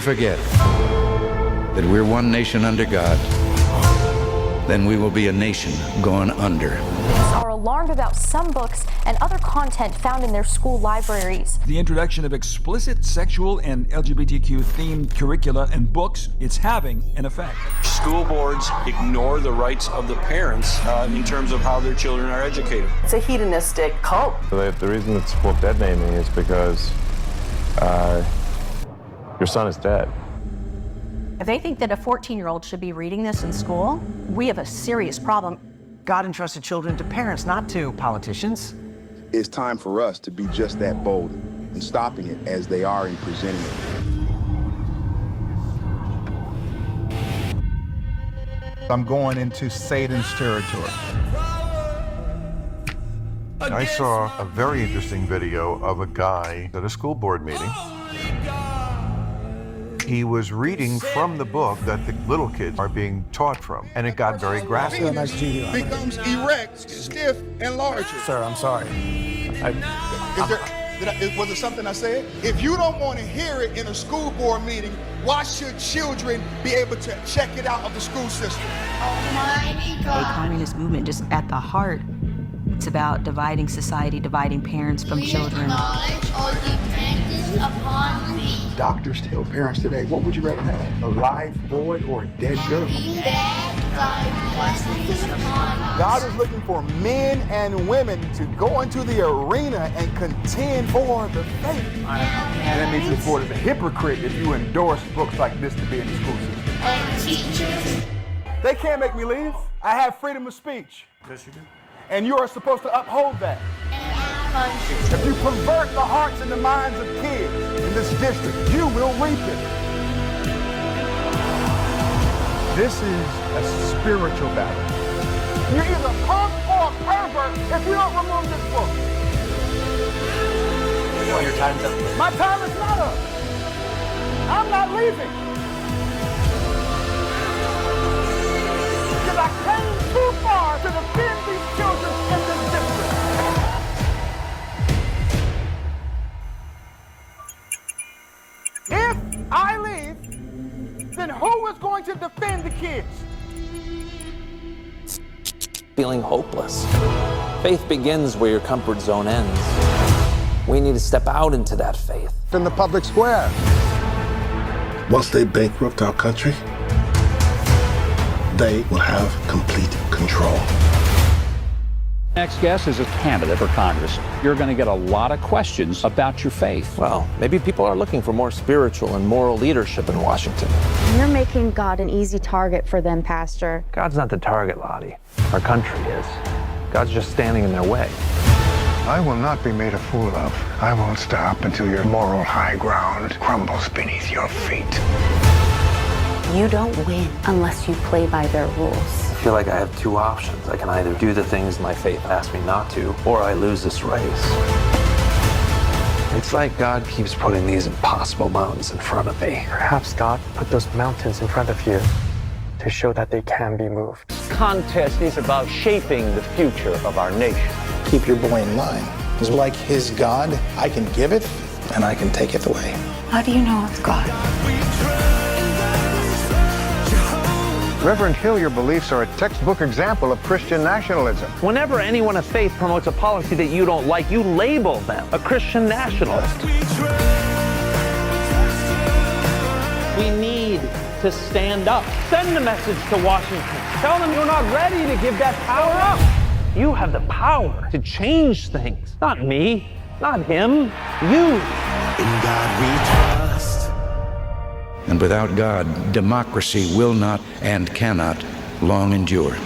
Forget that we're one nation under God, then we will be a nation going under. Are alarmed about some books and other content found in their school libraries. The introduction of explicit sexual and LGBTQ-themed curricula and books, it's having an effect. School boards ignore the rights of the parents in terms of how their children are educated. It's a hedonistic cult. The reason it's called dead naming is because your son is dead. If they think that a 14-year-old should be reading this in school, we have a serious problem. God entrusted children to parents, not to politicians. It's time for us to be just that bold in stopping it as they are in presenting it. I'm going into Satan's territory. I saw a very interesting video of a guy at a school board meeting. He was reading from the book that the little kids are being taught from, and it got very graphic. Becomes erect, stiff, and larger. Sir, I'm sorry. Was it something I said? If you don't want to hear it in a school board meeting, why should children be able to check it out of the school system? A communist movement just at the heart. It's about dividing society, dividing parents from children. Doctors tell parents today, what would you rather have? A live boy or a dead girl? God is looking for men and women to go into the arena and contend for the faith. And that means you're a hypocrite if you endorse books like this to be in the school system. They can't make me leave. I have freedom of speech. Yes, you do. And you are supposed to uphold that. If you pervert the hearts and the minds of kids in this district, you will reap it. This is a spiritual battle. You're either punk or a pervert if you don't remove this book. Well, your time's up. My time is not up. I'm not leaving. Because I came too far to defend these children in this district. If I leave, then who is going to defend the kids? Feeling hopeless. Faith begins where your comfort zone ends. We need to step out into that faith. In the public square. Once they bankrupt our country, they will have complete control. Next guest is a candidate for Congress. You're going to get a lot of questions about your faith. Well, maybe people are looking for more spiritual and moral leadership in Washington. You're making God an easy target for them, Pastor. God's not the target, Lottie. Our country is. God's just standing in their way. I will not be made a fool of. I won't stop until your moral high ground crumbles beneath your feet. You don't win unless you play by their rules. I feel like I have two options. I can either do the things my faith asks me not to, or I lose this race. It's like God keeps putting these impossible mountains in front of me. Perhaps God put those mountains in front of you to show that they can be moved. This contest is about shaping the future of our nation. Keep your boy in line. It's like his God. I can give it, and I can take it away. How do you know it's God? Reverend Hill, your beliefs are a textbook example of Christian nationalism. Whenever anyone of faith promotes a policy that you don't like, you label them a Christian nationalist. We need to stand up. Send the message to Washington. Tell them you're not ready to give that power up. You have the power to change things. Not me, not him, you. In God we trust. And without God, democracy will not and cannot long endure.